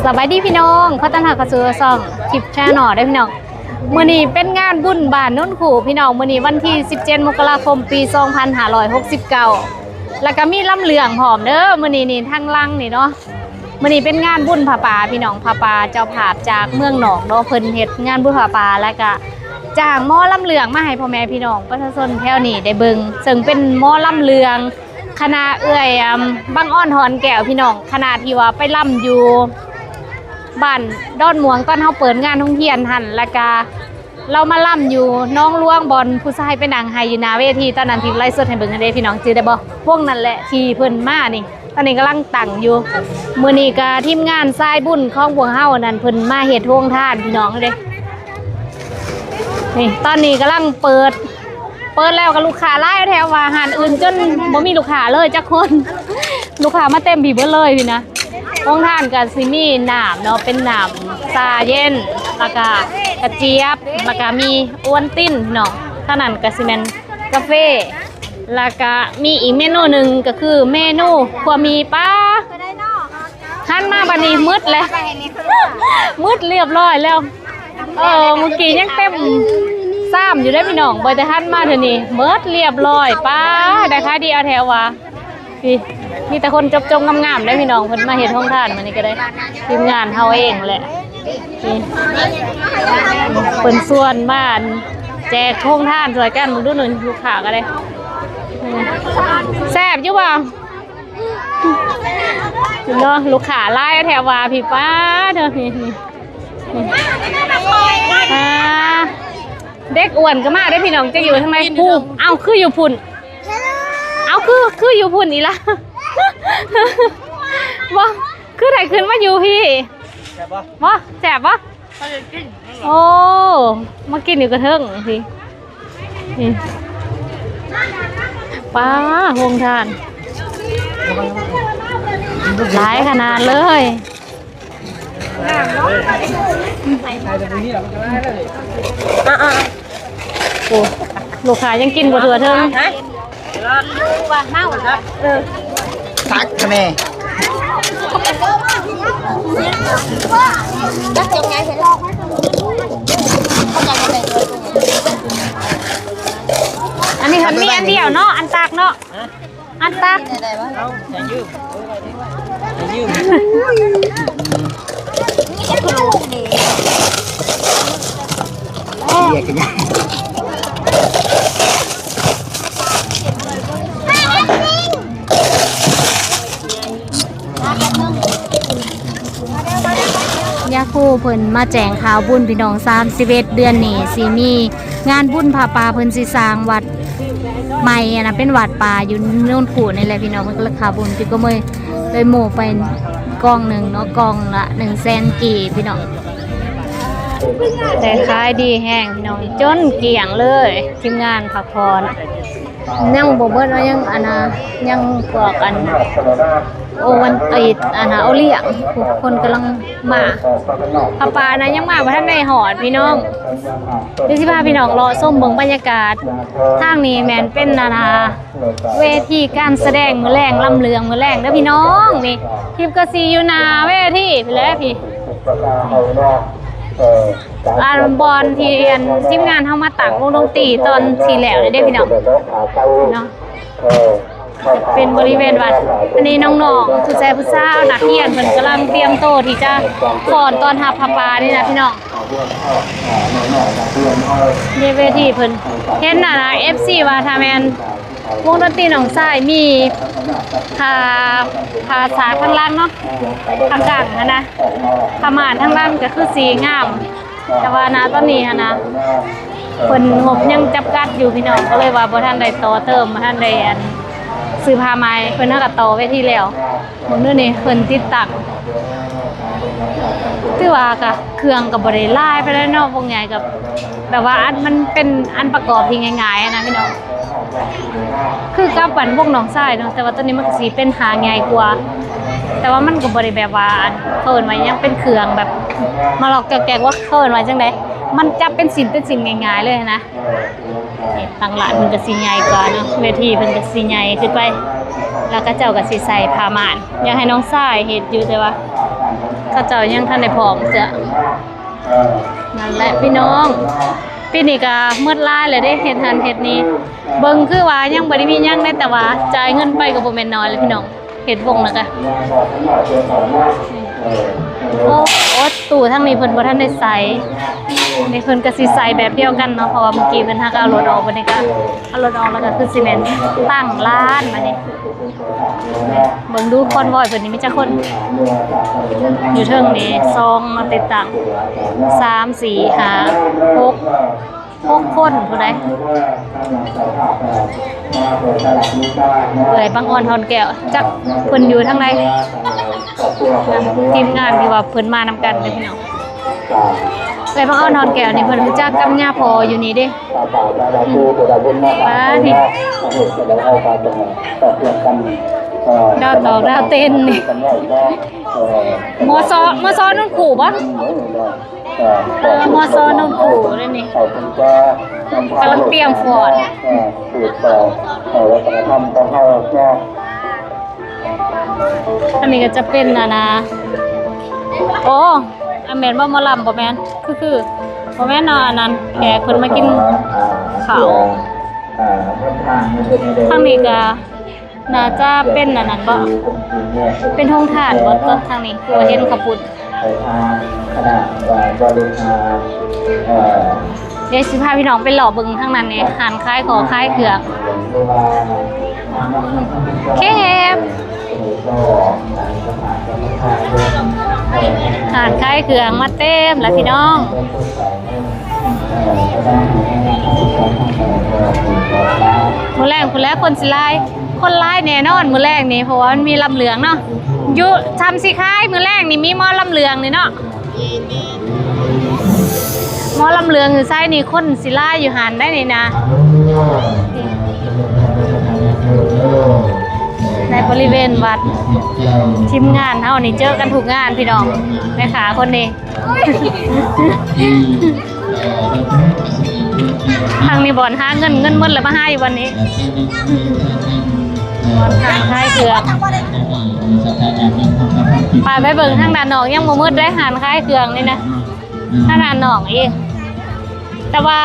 สวัสดีพี่น้องเขาตั้งหากระสือซองคลิปแชร์หน่อได้พี่น้องมื้อนี้เป็นงานบุญบ้านโน้นขู่พี่น้องมื้อนี้วันที่17มกราคมปี2569แล้วก็มีลำเลืองพร้อมเด้อมื้อนี้นี่ทางลังนี่เนาะมื้อนี้เป็นงานบุญผาป่าพี่น้องผาป่าเจ้าภาพจากเมืองหนองเนาะเพิ่นเฮ็ดงานบุญผาป่าแล้วก็จ้างหมอลำเลืองมาให้พ่อแม่พี่น้องประชาชนแถวนี้ได้เบิ่งซึ่งเป็นหมอลำเลืองคณะเอื้อยบางอ้อนหอนแก้วพี่น้องคณะที่ว่าไปล่ำอยู่บ้านดอนหมวงตอนเขาเปิดงานท่องเที่ยวหันแล้วก็เรามาล่ำอยู่น้องล่วงบอลผู้ชายไปนั่งไฮยูนาเวทีตอนนั้นที่ไล่สดให้เบิ่งกันเด้พี่น้องจื้อได้บ่พวกนั้นแหละที่เพิ่นมานี่ตอนนี้กำลังตั้งอยู่มื้อนี้ก็ทีมงานทรายบุญของพวกเฮานั่นเพิ่นมาเฮ็ดโรงทานพี่น้องเด้นี่ตอนนี้กำลังเปิดแล้วก็ลูกค้าไล่แถวว่าอาหารอื่นจนบ่มีลูกค้าเลยจักคนลูกค้ามาเต็มบีเบิดเลยพี่นะห้องทานกับซิมี่น้ำเนาะเป็นน้ำซาเย็นแล้วก็กระเจี๊ยบแล้วก็มีอ้วนติ้นเนาะเท่านั้นก็สิแม่นกาแฟแล้วก็มีอีกเมนูหนึ่งก็คือเมนูขัวมีป้าหันมาบัดนี้มืดแล้วมืดเรียบร้อยแล้วเมื่อกี้ยังเต็มซ้ำอยู่ได้พี่น้องบอยแต่หันมาเถอะนี่มืดเรียบร้อยป้าได้ค่าดีเอาแถวว่าพี่มีแต่คนจบงามๆได้พี่น้องเพิ่นมาเฮ็ดห้องทานมันนี่ก็ได้ทีมงานเฮาเองแหละนี่เพิ่นส่วนบ้านแจกห้องทานสวยกันดูหนึ่งลูกค้าก็ได้แซ่บอยู่บ่เนาะลูกค้าไล่แถวว่าพี่ป้าเด้อนี่เด็กอ้วนก็มาได้พี่น้องจะอยู่ทำไมผู้เอาคืออยู่พุ่นเอาคืออยู่พุ่นนี่ละว่าคือไหนขึ้นมาอยู่พี่ว่าแสบปะโอ้มากินอยู่กระเทิงพี่ป้าโฮงทานหลายขนาดเลยโอ้ลูกค้ายังกินบ่เถื่อเทิงว่าเมาทักทำไมจักยังไงเห็นอันนี้มันมีอันเดียวเนาะอันตากเนาะอันตากเอาอย่ายืมเรียกกันยังยาคูเพิ่นมาแจงข่าวบุญพี่น้อง31เดือนนี้สิมีงานบุญผาป่าเพิ่นสิสร้างวัดใหม่นะเป็นวัดป่าอยู่โน่นขู่นี่แหละพี่น้องเพิ่นก็เลยข่าวบุญพี่ก็เลยโมไปกองหนึ่งเนาะกองละ100,000กี่พี่น้องแต่ขายดีแห้งพี่น้องจนเกลี้ยงเลยทีมงานพักผ่อนยังบ่เบิดว่ายังยังพวกโอวันโอเลี้ยงทุกคนกำลังมาผาป่านะยังมาบ่ทันได้หอดพี่น้องเดี๋ยวสิพาพี่น้องรอส้มเบิ่งบรรยากาศทางนี้แม่นเป็นเวทีการแสดงมื้อแรงลำเลืองมื้อแรงเด้อพี่น้องนี่ทิพย์กสีอยู่หน้าเวทีพี่แล้วพี่บอลที่ทีมงานเฮามาตั้งวงดนตรีตอนที่แล้วเด้อพี่น้องเนาะเป็นบริเวณวัดอันนี้น้องๆผู้ชายผู้สาวนักเรียนเพิ่นกำลังเตรียมโตที่จะฟ้อนตอนหับผาป่านี่นะพี่น้องนี่เวทีเพิ่นเห็นFC ว่าถ้าแม่นวงดนตรีหนองทรายมีภาษาข้างล่างเนาะข้างกลางนะพม่านข้างล่างก็คือสีงามแต่ว่านะตอนนี้นะเพิ่นงบยังจับกัดอยู่พี่น้องก็เลยว่าบ่ทันได้ต่อเติมบ่ทันได้ซื้อผ้าไหมเพิ่นก็ต่อไว้ที่แล้วมื้อนี้เพิ่นติดตั้งถือว่าก็เครื่องก็บ่ได้หลายไปแล้วเนาะพวกใหญ่กับแบบว่ามันเป็นอันประกอบที่ง่ายๆนะพี่น้องคือกับปั่นพวกหนองทรายเนาะแต่ว่าตอนนี้มันก็สิเป็นหาง่ายกว่าแต่ว่ามันก็บ่ได้แบบว่าเพิ่นไว้ยังเป็นเครื่องแบบมาหลอกแกกว่าเพิ่นไว้จังได๋มันจะเป็นสิ่งง่ายๆเลยนะ ทางหลานเพิ่นก็สิใหญ่กว่าเนาะเวทีเพิ่นก็สิใหญ่ขึ้นไปแล้วก็เจ้าก็สิใส่ผ้าม่านอยากให้น้องชายเฮ็ดอยู่แต่ว่า เขาเจ้ายังทันได้พร้อมเจ้ะนั่นแหละพี่น้องปีนี้ก็มืดลายเลยได้เฮ็ดหันเฮ็ดนี้เบิ่งคือว่ายังบ่ได้มีหยังได้แต่ว่าจ่ายเงินไปก็บ่แม่นน้อยเลยพี่น้องเฮ็ดวงแล้วก็โอ้โอ้ตู้ทางนี้เพิ่นบ่ทันได้ใส่ในเพิ่นก็สิใส่แบบเดียวกันเนาะเพราะว่าเมื่อกี้เพิ่นหาก็เอารถออกบัดนี้ก็เอารถออกแล้วก็คือสิแม่นตั้งร้านมานี่เบิ่งดูคอนวอยเพิ่นนี่มีจักคนอยู่เทิงนี่2มาติดตั้ง3 4 5 6คนผู้ใดบางอ่อนทอนแก้วจักเพิ่นอยู่ทางใดทีมงานที่ว่าเพิ่นมานำกันเด้อพี่น้องบางอ่อนทอนแก้วนี่เพิ่นรู้จักกับย่าพออยู่นี่เด้นี่ดาวตอกดาวเต้นนี่มอซอนุ่นขู่ปะมอซอนุ่นขู่เลยนี่กำลังเตรียมฟอร์ดอันนี้ก็จะเป็นนะโอ้อเมนบ่มาลำบ่แมนคือบ่แม่นนอนอันนั้นแขกคนมากินข้าวทางนี้ก็น่าจะเป็นอันนั้นบ่เป็นห้องทานบ่ต้นทางนี้คือว่าเห็นขปุ่นเดี๋ยวสิพาพี่น้องไปหล่อบึงทางนั้นนี่หันคล้ายขอคล้ายเขือกแคบหันคล้ายเขือกมาเต็มแล้วพี่น้องมื้อแรกคุณแล้วคนสิไลคนไล่แน่นอนมื้อแรกนี่เพราะว่ามันมีลำเหลืองเนาะอยู่ทำสิคายมื้อแรกนี่มีหม้อลำเหลืองนี่เนาะหม้อลำเหลืองอยู่ไส้นี่คนสิไล่อยู่หันได้นี่นะในบริเวณวัดทีมงานเฮานี่เจอกันทุกงานพี่น้องแม่ขาคนนี้ทางนี้บ่อนหาเงินหมดแล้วมาให้วันนี้บ่อนทางท้ายเกือกไปเบิ่งทางด้านนอกยังบ่มืดได้หานคล้ายเครื่องนี่นะทางด้านนอกอีกแต่ว่า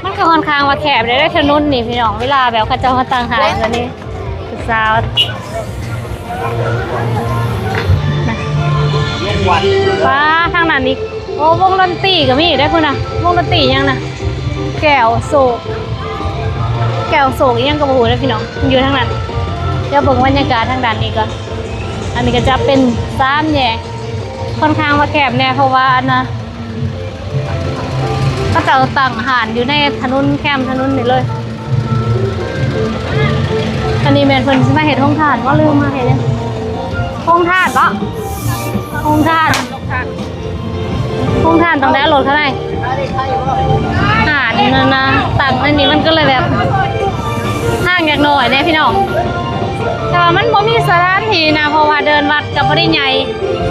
มันก็ค่อนข้างว่าแคบได้ถนนนี่พี่น้องเวลาแบบเขาเจ้ามาตั้งหาตัวนี้สาวป้าทางนั้นนี่โอ้วงดนตรีก็มีได้พุ่นน่ะวงดนตรียังน่ะแก้วโศกยังกระบูได้พี่น้องอยู่ทางนั้นเดี๋ยวเบิ่งบรรยากาศทางด้านนี้ก่อนอันนี้ก็จะเป็น3แยกค่อนข้างว่าแคบแน่เพราะว่านะก็จะตั้งหานอยู่ในถนนแคมถนนนี่เลยอันนี้แม่นเพิ่นสิมาเฮ็ดห้องทานว่าลืมมาเฮ็ดยังห้องทานเนาะห้องทานตรงนั้นรถเท่าไหร่นี่นะตักอันนี้มันก็เลยแบบห่างจากหน่อยเนี่ยพี่น้องแต่ว่ามันบ่มีสถานที่นะเพราะว่าเดินวัดกับบ่ได้ใหญ่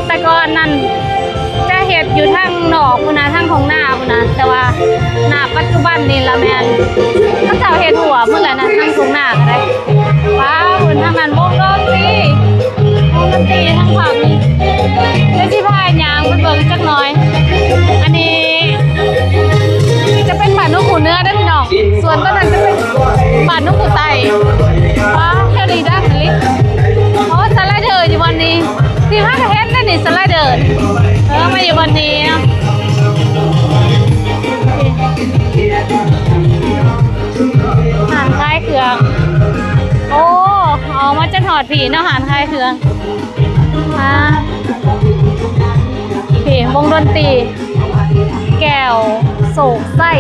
แต่ก่อนนั้นจะเฮ็ดอยู่ทางนอกพุ่นน่ะทางของหน้าพุ่นน่ะแต่ว่าหน้าปัจจุบันนี่ละแม่นเขาเจ้าเฮ็ดหัวพุ่นแหละนะทางของหน้าก็ได้ว้าวพุ่นทางนั้นวงดนตรีทางฝั่งนี้แล้วสิพายางไปเบิ่งจักหน่อยอันนี้จะเป็นป่านนกหูเนื้อได้พี่น้องส่วนต้นนั้นจะเป็นป่านนกหูไตว้าวแค่ดีด้านนี้เพราะสไลเดอร์อยู่วันนี้ที่ห้ากระเทศนั่นนี่สไลเดอร์มาอยู่วันนี้หานคล้ายเครื่องโอ้เอามาจะถอดผีเนาะหานคล้ายเครื่องผีวงดนตรีแก้วโศกไส้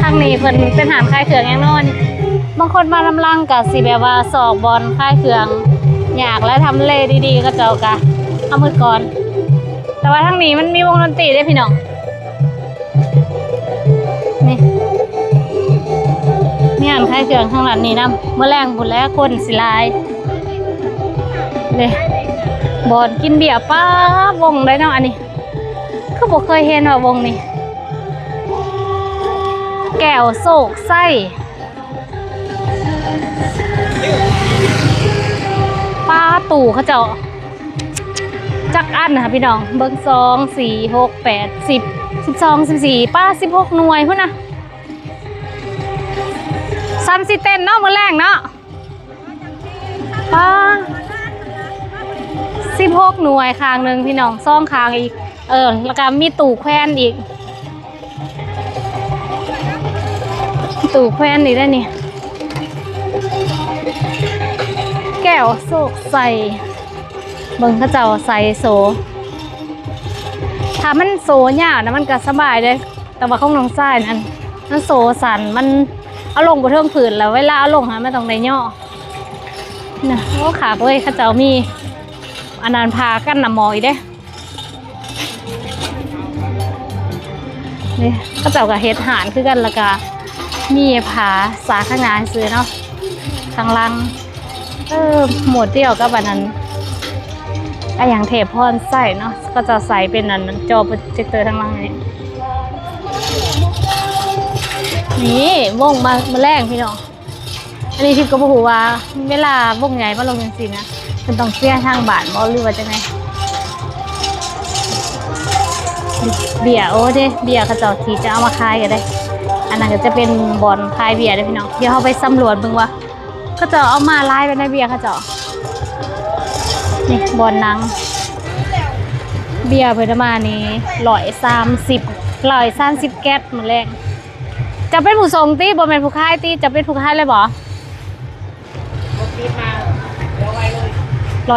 ทางนี้เพิ่นเป็นหานคล้ายเครื่องอย่างนอนบางคนมาลำลังกับสิแบบว่าสอกบอลคล้ายเครื่องอยากและทำเลดีๆก็เจ้ากะเอามือก่อนแต่ว่าทางนี้มันมีวงดนตรีด้วยพี่น้องนี่มีหานคล้ายเครื่องข้างหลังนี้นะเมื่อแรงบุญแล้วคนสิลายเลยบอลกินเบียร์ป้าวงได้เนาะอันนี้คือบอกเคยเห็นว่าวงนี้แก้วโศกไส้ป้าตู่เขาเจ้า จักอันนะคะพี่น้องเบิ้ง2 4 6 8 10 12 14ป้า16หน่วยพุ่นนะซันซิเต้นเนาะมื้อแรงเนาะป้า16หน่วยคางหนึ่งพี่น้องซ่องคางอีกแล้วก็มีตู่แควนอีกตู่แควนอีกได้นี่แก้วโศกใส่เบิ่งเขาเจ้าใส่โซถ้ามันโซยากนะมันก็สบายเลยแต่ว่าของน้องทรายนั้นมันโซสันมันเอาลงบนเทิงผืนแล้วเวลาเอาลงฮะไม่ต้องได้ย่อนะโอ้ขาเว้ยเขาเจ้ามีอันนั้นพากันนำหมออีกเด้นี่เขาเจ้ากับเฮ็ดหานคือกันแล้วก็มีผาสาข้างหน้าซื้อเนาะข้างล่างหมดเดียวกับอันนั้นไอ้อย่างเทปพอนใส่เนาะก็จะใส่เป็นอันจอโปรเจคเตอร์ทั้งล่างนี่วงมาแรงพี่น้องอันนี้ทิพย์ก็บอกว่าเวลาวงใหญ่มาลงยังสินะมันต้องเสียทางบาทบอหรือว่าจะไงเบียร์โอ้เด้เบียร์เขาเจ้าทีจะเอามาขายกันได้อันนั้นก็จะเป็นบอลขายเบียร์ได้พี่น้องเดี๋ยวเขาไปสำรวจเบิ่งว่าเขาเจ้าเอามาไล่ไปในเบียร์เขาเจ้านี่บอลนังเบียร์เพิ่นมานี่130แก๊สมื้อแรกจะเป็นผู้ส่งตีบ่แม่นผู้ขายตีจะเป็นผู้ขายเลยบ่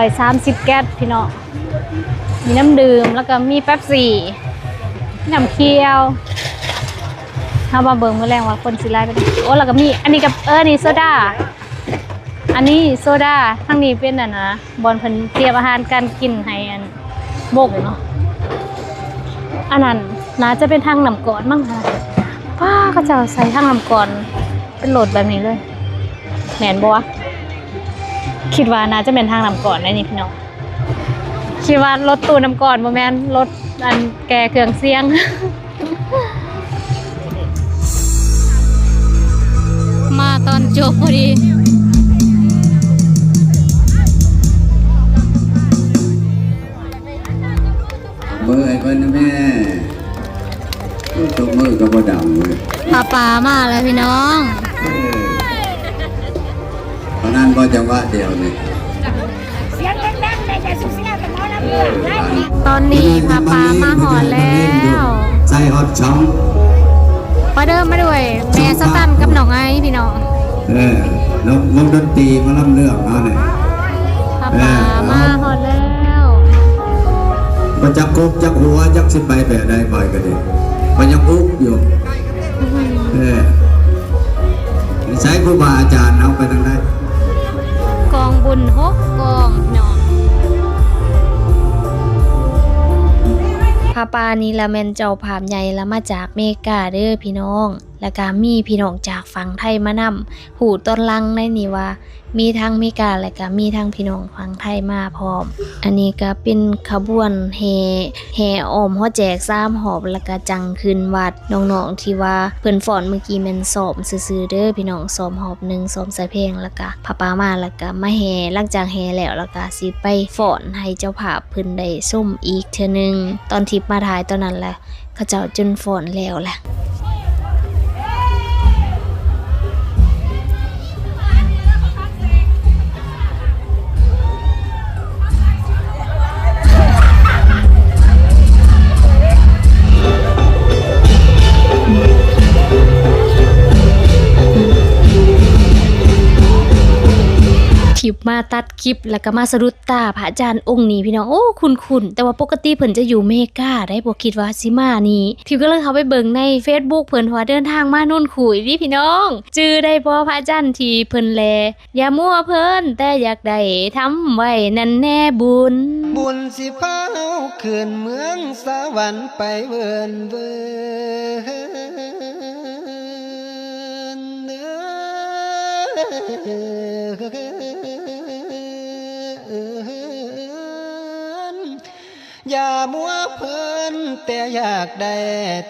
130แก๊สพี่น้องมีน้ำดื่มแล้วก็มีเป๊ปซี่น้ำเคี้ยวถ้ามาเบิ่งมื้อแรกว่าคนสิไล่ไปโอ้แล้วก็มีอันนี้กับนี่โซดาอันนี้โซดาทั้งนี้เป็นอันนะบอลเพิ่นเตรียมอาหารการกินให้อันบกเนาะอันนั้นน่าจะเป็นทางน้ำก่อนมั้งค่ะป้าก็จะใส่ทางน้ำก่อนเป็นโหลดแบบนี้เลยแม่นบ่วะคิดว่าน่าจะเป็นทางน้ำก่อนได้นี่พี่น้องคิดว่ารถตู้น้ำก่อนบ่แม่นรถอันแกเครื่องเสียง มาตอนจบพอดีเมื่อไอ้คนแม่ตัวมือก็บ่ดำเลยป่ามาแล้วพี่น้องเพราะนั้นก็จังหวะเดียวนี่ตอนนี้ป่ามาหอแล้วใส่ฮอตช่องมาเดิมมาด้วยแม่สตันกับน้องไอ้พี่น้องแล้ววงดนตรีมาล่ำเรื่องเอาเนี่ยป่ามาหอแล้วมันจับกบจับหัวจับสิไปแบบใดไปก็ดีมันยังอุ๊บอยู่ใช้ครูบาอาจารย์เอาไปทางไหนกองบุญ6 กองพี่น้องพาปานี้ละแมนเจ้าภาพใหญ่ละมาจากเมกาเด้อพี่น้องแล้วก็มีพี่น้องจากฝั่งไทยมานำหูต้นลังในนี่ว่ามีทั้งเมกาและก็มีทั้งพี่น้องฝั่งไทยมาพร้อมอันนี้ก็เป็นขบวนแห่อ้อมหัวแจก3 หอบแล้วก็จังคืนวัดน้องๆที่ว่าเพิ่นฟ้อนเมื่อกี้แม่นซ้อมซื่อๆเด้อพี่น้องซ้อมหอบ1ซ้อมใส่เพลงแล้วก็พาปามาแล้วก็มาแห่หลังจากแห่แล้วก็สิไปฟ้อนให้เจ้าภาพเพิ่นได้ส้มอีกเทื่อนึงตอนที่มาถ่ายตอนนั้นแหละเขาเจ้าจนฟ้อนแล้วแหละคลิปมาตัดคลิปแล้วก็มาสะดุดตาพระอาจารย์องค์นี้พี่น้องโอ้คุ้นแต่ว่าปกติเพิ่นจะอยู่เมกาได้บ่คิดว่าสิมานี่ทิวก็เลยเข้าไปเบิ่งใน Facebook เพิ่นว่าเดินทางมาโน่นขุยพี่น้องจื้อได้บ่พระอาจารย์ที่เพิ่นแลอย่ามัวเพิ่นแต่อยากได้ทำไว้นั่นแน่บุญสิพาเฮาขึ้นเมืองสวรรค์ไปเวินอย่ามัวเพลินแต่อยากได้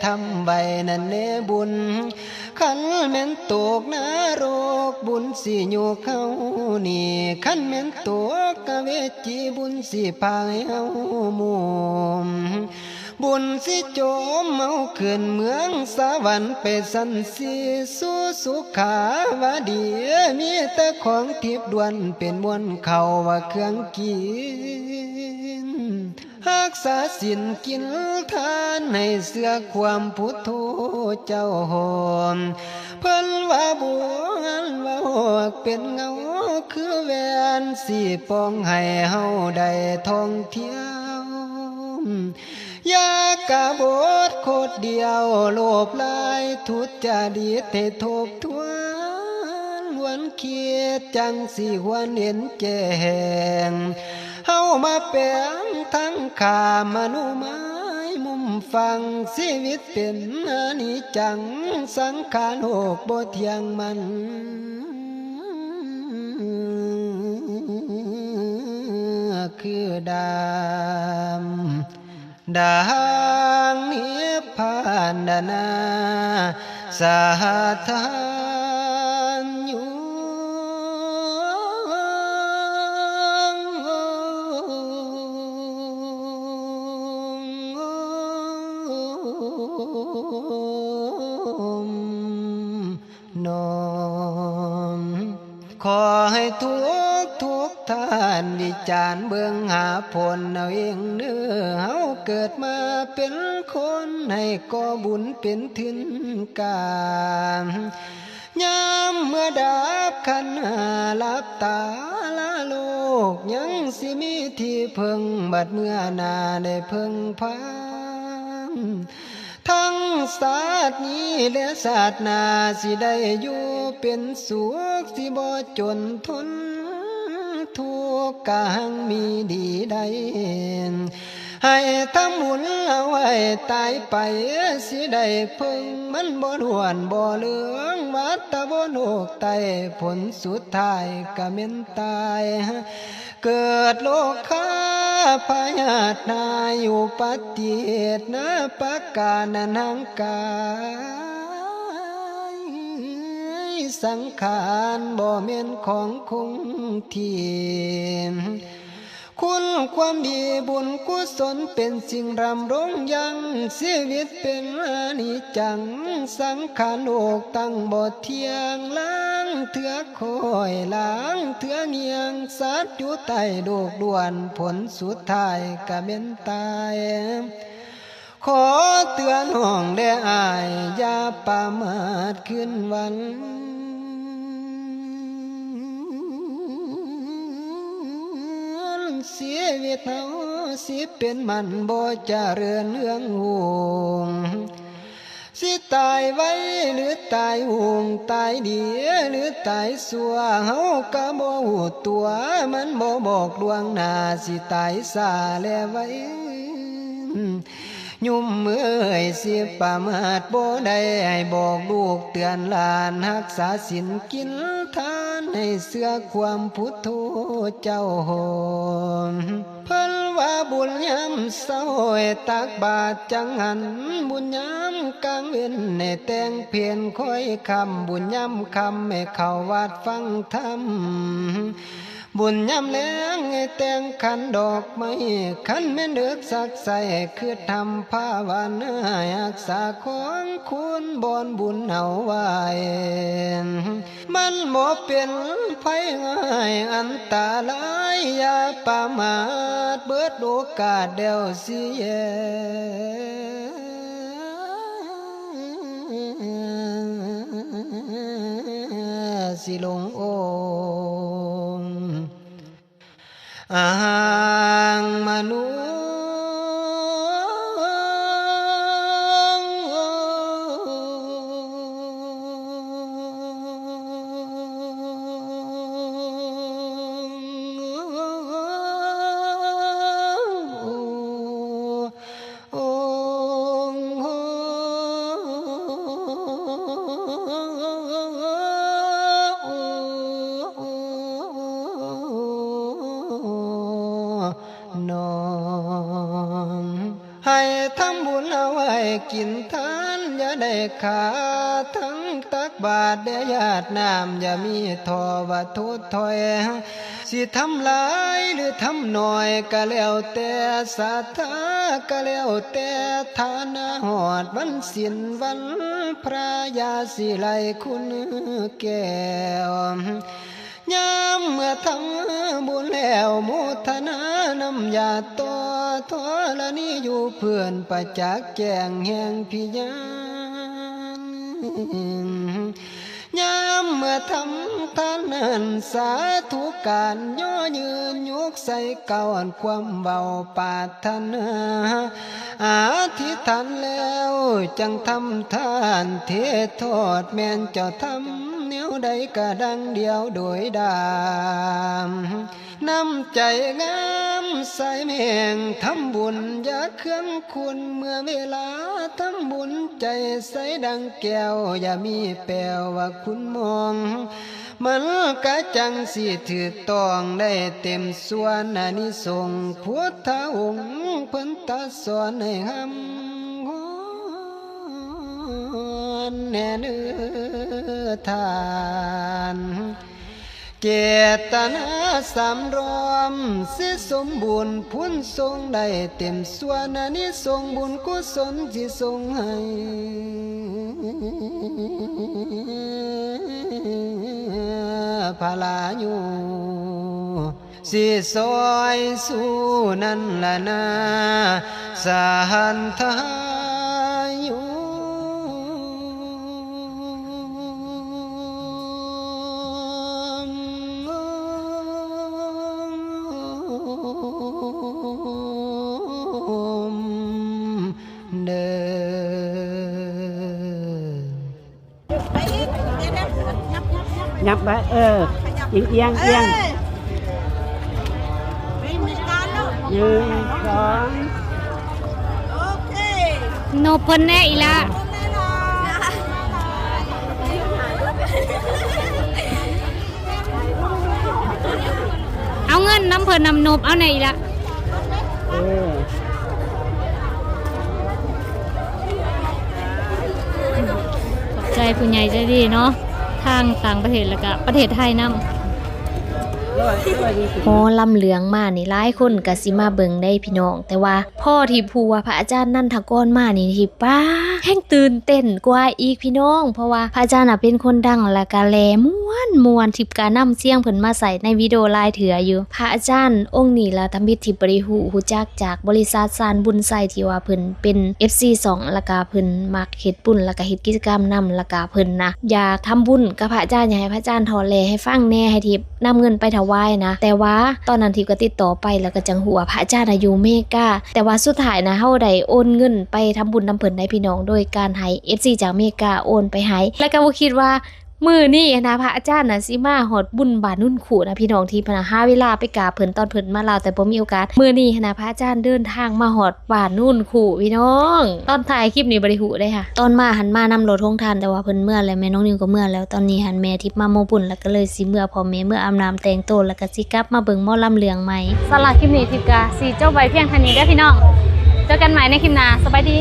ทำใบนั่นเนบุญ ขันแม่นตกนรกบุญสิโยกเฮานี่ขันแม่นตกกะเวจีบุญสิพายเฮามุมบุญสิโจมเมาขึ้นเมืองสวรรค์ไปสันสีสู่สุขาวดีมีแต่ของทิพย์ด่วนเป็นมวลเขาว่าเครื่องกินรักษาศีลกินทานให้เสื้อความพุทโธเจ้าหอมเพิ่นว่าบัวว่าหอกเป็นเงาคือแหวนสีปองให้เฮาได้ท่องเที่ยวยากะบทโคตรเดียวโลภลายทุจริตให้ทบทวนวันเคียดจังสิหวนเห็นแจ้งเฮามาแปลงทั้งขามนุไม้มุมฟังชีวิตเป็นอนิจจังสังขารโลกบ่เที่ยงมันคือดางนิพพานนาสาธานอยู่นมขอให้ทุกท่านวิจารณ์เบื้องหาผลเอาเองเนื้อเฮาเกิดมาเป็นคนให้ก่อบุญเป็นถึงการยามเมื่อดับขันหาลับตาละโลกยังสิมีที่เพิ่งบัดเมื่อนาได้เพิ่งพังทั้งศาสตร์นี้และศาสตร์นาสิได้อยู่เป็นสุขสิบ่จนทนทุกข์กะหังมีดีใดให้ทำบุญเอาไว้ตายไปสิได้พึ่งมันบ่หวนบ่เหลืองวัฏบ่โลกไตผลสุดท้ายก็แม่นตายเกิดโลกคาพยาธินาอยู่ปฏิเหตุนะปักกานันหังกายสังขารบ่แม่นของคงที่คุณความดีบุญกุศลเป็นสิ่งรำรงยังชีวิตเป็นอนิจจังสังขารโลกตั้งบ่เที่ยงล้างเถื่อคอยล้างเถื่อเงียงสัตว์อยู่ใต้โลกด่วนผลสุดท้ายก็เป็นตายขอเตือนห้องได้อายอย่าประมาทขึ้นวันชีวิตเฮาสิเป็นมันบ่เจริญเรื่องห่วงสิตายไว้หรือตายห่วงตายดีหรือตายสัวเฮาก็บ่ฮู้ตัวมันบ่บอกดวงหน้าสิตายซาแล้วไว้ยุ่มมือสิประมาทบ่ได้ให้บอกลูกเตือนหลานรักษาศีลกินทานให้เสื่อความพุทโธเจ้าโหมเพิ่นว่าบุญยามเศร้าให้ตักบาตรจังหันบุญยามกลางเว้นให้แต่งเพียรคอยคำบุญยามคำให้เข้าวัดฟังธรรมบุญยามแลงให้แต่งขันดอกไม้ขันแม่นเดือกสักใสคือทำภาวนารักษาของคุณบอนบุญเอาไว้มันบ่เป็นไผง่ายอันตรายอย่าประมาทเบิดโอกาสเดียวสิแย่สิลงโองอาหังมนุให้ทำบุญเอาไว้กินทาน อย่าได้ขาทั้งตักบาทเดียญาติน้ำอย่ามีทอว่าทุดถอยสิทำหลายหรือทำน้อยก็แล้วแต่ศรัทธาก็แล้วแต่ฐานะหอดวันสิ้นวันพระยาสิไลคุณแก้วยามเมื่อทำบุญแล้วมุทนานำยาตัวทอละนี้อยู่เพื่อนประจักษ์แจ้งแห่งพิญญายามเมื่อทำทานนั้นสาธุการย่อยืนยกใส่เก่าอันความเบาปาถนาอธิษฐานแล้วจังทำทานเทศโทษแม่นเจ้าทำแนวใดก็ดังเดียวโดยดามน้ำใจงามใส่แม่งทำบุญอย่าเครื่องคุณเมื่อเวลาทำบุญใจใสดังแก้วอย่ามีแปลว่าคุณมองมันกะจังสิถือต้องได้เต็มส่วนอานิสงส์พุทธองค์เพิ่นตรัสสอนให้หำแน่เนื้อทานเจตนาสำรวมสิสมบูรณ์พุนทรงได้เต็มส่วนอานิสงส์บุญกุศลที่ทรงให้พาลาอยู่สิซอยสู้นั่นละนาสหันทาอยู่เด้อ ยับไปเอียงเอียง1 2 โนเพิ่นแน่อีละเอาเงินน้ำเพิ่นนำนบเอาไหนอีละขอบใจผู้ใหญ่ใจดีเนาะทางต่างประเทศแล้วก็ประเทศไทยนำหมอลำเหลืองมานี่หลายคนก็สิมาเบิ่งได้พี่น้องแต่ว่าพ่อที่ผู้ว่าพระอาจารย์นันทกรมานี่ที่ป้าแห่งตื่นเต้นกว่าอีกพี่น้องเพราะว่าพระอาจารย์เป็นคนดังแล้วก็แลม่วนทิพย์การนำเสียงเพิ่นมาใส่ในวิดีโอลายเถืออยู่พระอาจารย์องค์นี้ล่ะทำพิธีบริหูฮู้จักจากบริษัทสารบุญไซที่ว่าเพิ่นเป็น FC2 แล้วก็เพิ่นมักเฮ็ดบุญแล้วก็เฮ็ดกิจกรรมนำแล้วก็เพิ่นนะอยากทำบุญกับพระอาจารย์อยากให้พระอาจารย์ถอแลให้ฟังแน่ให้ทิพย์นำเงินไปถวายนะแต่ว่าตอนนั้นทิพย์ก็ติดต่อไปแล้วก็จังหัวพระอาจารย์อยู่เมกาแต่ว่าสุดท้ายนะเฮาได้โอนเงินไปทำบุญนำเพิ่นได้พี่น้องโดยการให้ FC จากเมกาโอนไปให้แล้วก็บ่คิดว่ามื้อนี้นะพระอาจารย์น่ะสิมาฮอดบุญบาทนุ่นขู่นะพี่น้องที่พะหาเวลาไปกราบเพิ่นตอนเพิ่นมาลาวแต่บ่มีโอกาสมื้อนี้นะพระอาจารย์เดินทางมาฮอดบ้านนุ่นขู่พี่น้องตอนถ่ายคลิปนี้บ่ได้ฮู้ได้ค่ะตอนมาหันมานำรถทงทานแต่ว่าเพิ่นเมื่อแล้วแม่น้องนิวก็เมื่อแล้วตอนนี้หันแม่ทิพย์มาโมบุญแล้วก็เลยสิเมื่อพ่อแม่เมื่ออาบน้ำแต่งตัวแล้วก็สิกลับมาเบิ่งหมอลำเหลืองใหม่สำหรับคลิปนี้ทิพย์ก็สิจบไว้เพียงเท่านี้เด้อพี่น้องเจอกันใหม่ในคลิปหน้าสบายดี